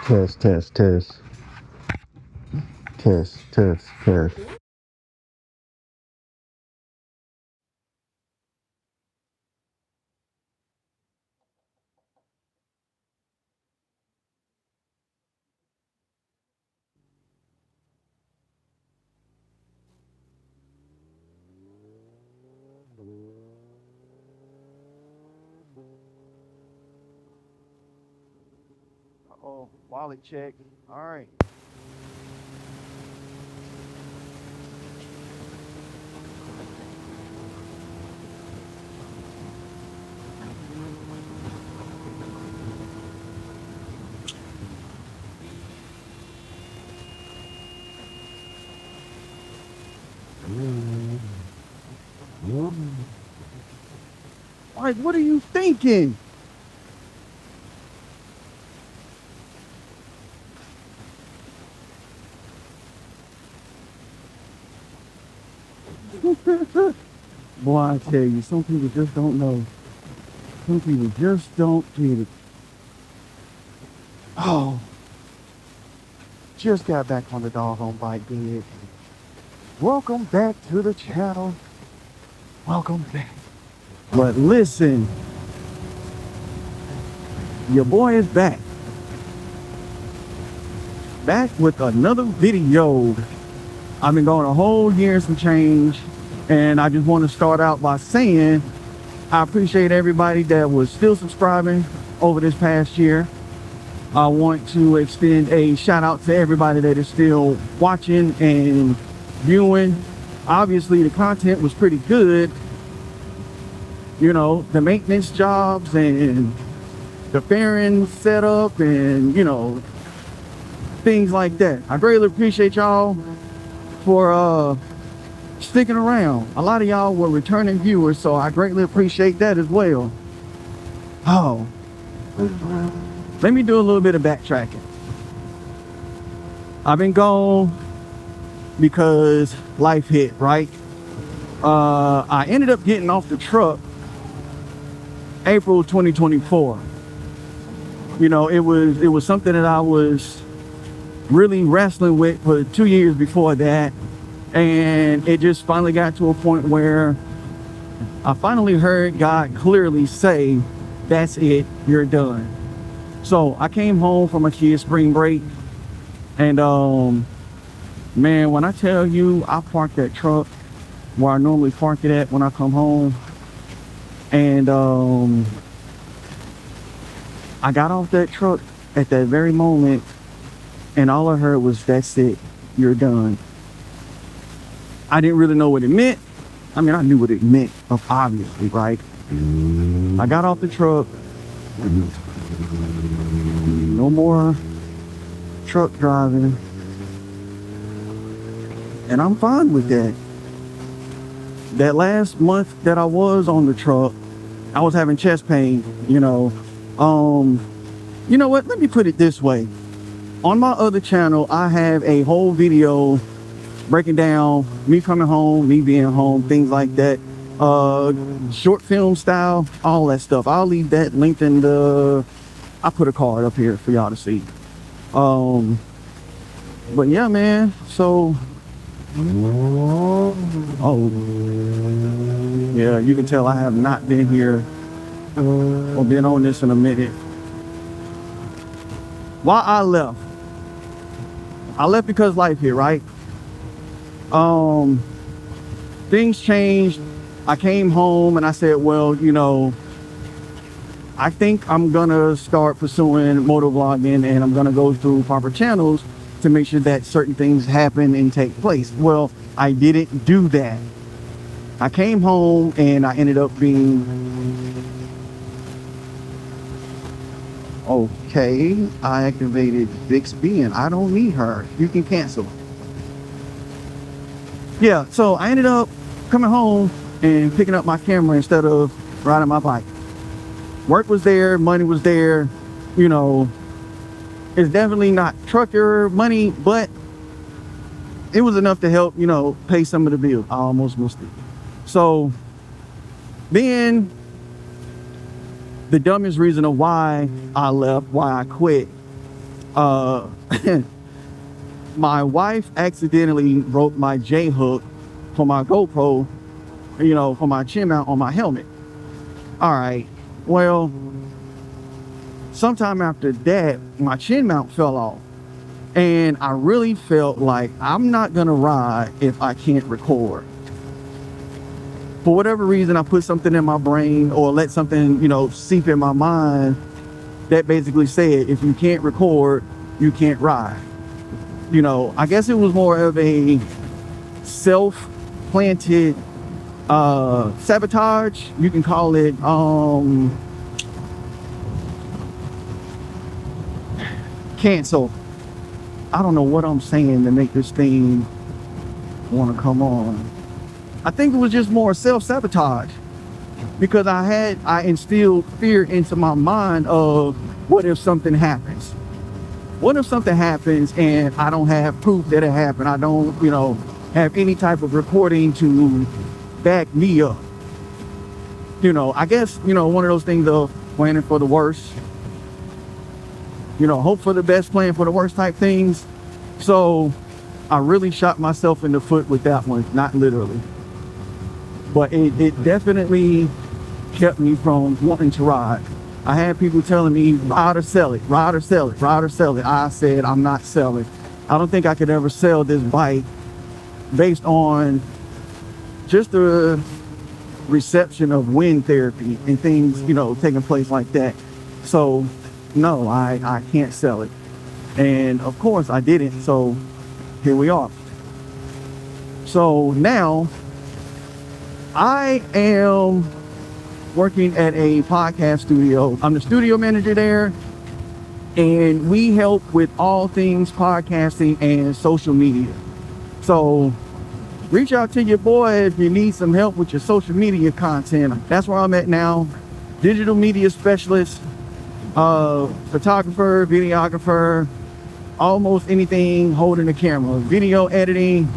Test, test, test. Test, test, test. Oh, wallet check. All right. Like, what are you thinking? Boy, I tell you, some people just don't know. Some people just don't get it. Oh, just got back on the doggone bike, dude. Welcome back to the channel. Welcome back. But listen, your boy is back. Back with another video. I've been going a whole year and some change, and I just want to start out by saying I appreciate everybody that was still subscribing over this past year. I want to extend a shout out to everybody that is still watching and viewing. Obviously the content was pretty good, you know, the maintenance jobs and the fairing setup and, you know, things like that. I greatly appreciate y'all for sticking around. A lot of y'all were returning viewers, so I greatly appreciate that as well. Oh, let me do a little bit of backtracking. I've been gone because life hit, right? I ended up getting off the truck April 2024. You know, it was something that I was really wrestling with for 2 years before that, and it just finally got to a point where I finally heard God clearly say, that's it, you're done. So I came home from my kid's spring break, and man, when I tell you, I parked that truck where I normally park it at when I come home, and I got off that truck at that very moment, and all I heard was, that's it, you're done. I didn't really know what it meant. I mean, I knew what it meant, obviously, right? I got off the truck. No more truck driving. And I'm fine with that. That last month that I was on the truck, I was having chest pain, you know. You know what? Let me put it this way. On my other channel, I have a whole video breaking down me coming home, me being home, things like that. Short film style, all that stuff. I'll leave that linked in the... I put a card up here for y'all to see. But yeah, man, so... Oh, yeah, you can tell I have not been here or been on this in a minute. Why I left? I left because life hit, right? Things changed. I came home and I said, well, you know, I think I'm gonna start pursuing motovlogging, and I'm gonna go through proper channels to make sure that certain things happen and take place. Well, I didn't do that. I came home and I ended up being... Okay, I activated Bixby and I don't need her. You can cancel. Yeah, so I ended up coming home and picking up my camera instead of riding my bike. Work was there, money was there, you know. It's definitely not trucker money, but it was enough to help, you know, pay some of the bills. I almost missed it. So then the dumbest reason of why I left, why I quit, Uh, my wife accidentally broke my J hook for my GoPro, for my chin mount on my helmet. All right, well, sometime after that, my chin mount fell off. And I really felt like I'm not gonna ride if I can't record. For whatever reason, I put something in my brain or let something, seep in my mind that basically said, if you can't record, you can't ride. I guess it was more of a self-planted sabotage. You can call it cancel. I don't know what I'm saying to make this thing want to come on. I think it was just more self-sabotage because I instilled fear into my mind of what if something happens? What if something happens and I don't have proof that it happened? I don't, have any type of recording to back me up. I guess, one of those things of planning for the worst. Hope for the best, plan for the worst type things. So I really shot myself in the foot with that one, not literally. But it definitely kept me from wanting to ride. I had people telling me, ride or sell it, ride or sell it, ride or sell it. I said, I'm not selling. I don't think I could ever sell this bike based on just the reception of wind therapy and things, taking place like that. So no, I can't sell it. And of course I didn't. So here we are. So now I am working at a podcast studio. I'm the studio manager there, and we help with all things podcasting and social media. So reach out to your boy if you need some help with your social media content. That's where I'm at now. Digital media specialist, photographer, videographer, almost anything holding a camera, video editing.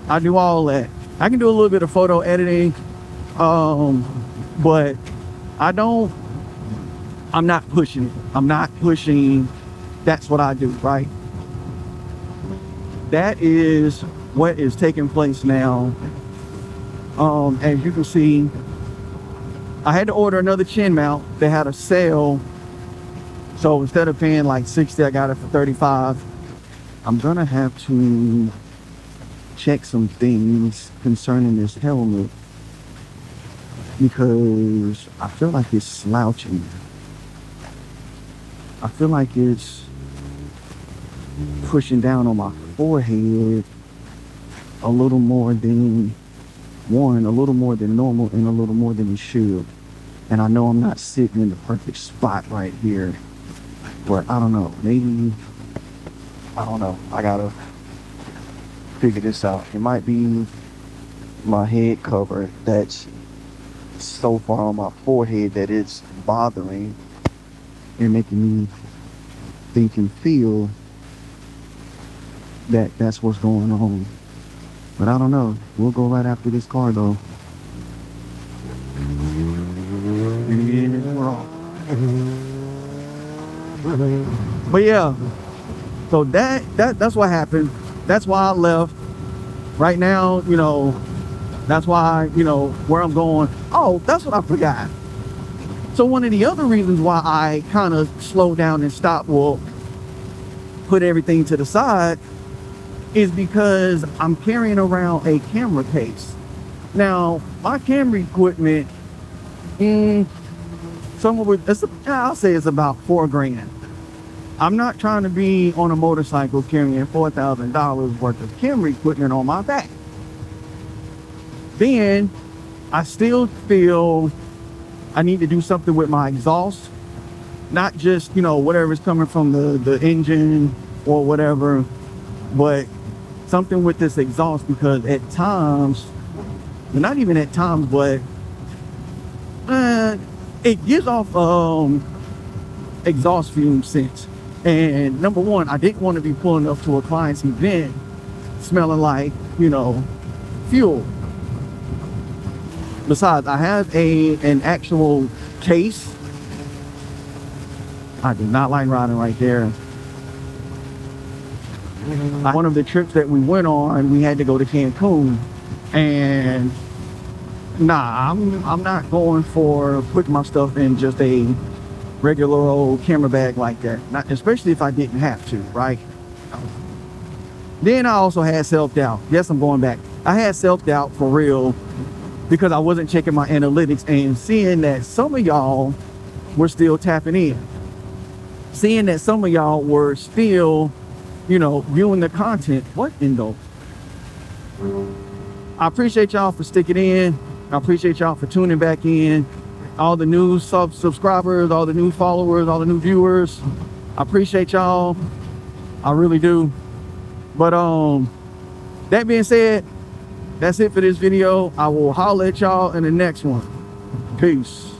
I do all that. I can do a little bit of photo editing, but I'm not pushing it. I'm not pushing. That's what I do, right? That is what is taking place now. As you can see, I had to order another chin mount. They had a sale. So instead of paying like 60, I got it for 35. I'm gonna have to check some things concerning this helmet because I feel like it's slouching. I feel like it's pushing down on my forehead a little more than a little more than normal and a little more than it should. And I know I'm not sitting in the perfect spot right here, but I don't know, I gotta figure this out. It might be my head cover that's so far on my forehead that it's bothering and making me think and feel that that's what's going on. But I don't know. We'll go right after this car though. But yeah, so that's what happened. That's why I left. Right now, that's why, where I'm going. Oh, that's what I forgot. So one of the other reasons why I kind of slowed down and stopped, well, put everything to the side, is because I'm carrying around a camera case. Now, my camera equipment, I'll say it's about $4,000. I'm not trying to be on a motorcycle carrying $4,000 worth of camera equipment on my back. Then I still feel I need to do something with my exhaust, not just, whatever's coming from the engine or whatever, but something with this exhaust, because at times, not even at times, but it gives off exhaust fume scents. And number one, I didn't want to be pulling up to a client's event smelling like, fuel. Besides, I have an actual case. I do not like riding right there. One of the trips that we went on, we had to go to Cancun, and nah, I'm not going for putting my stuff in just a regular old camera bag like that. Not especially if I didn't have to, right? Then I also had self-doubt. Yes, I'm going back. I had self-doubt for real because I wasn't checking my analytics and seeing that some of y'all were still tapping in. Seeing that some of y'all were still, you know, viewing the content. What in the? I appreciate y'all for sticking in. I appreciate y'all for tuning back in. All the new subscribers, all the new followers, all the new viewers. I appreciate y'all. I really do. But that being said, that's it for this video. I will holler at y'all in the next one. Peace.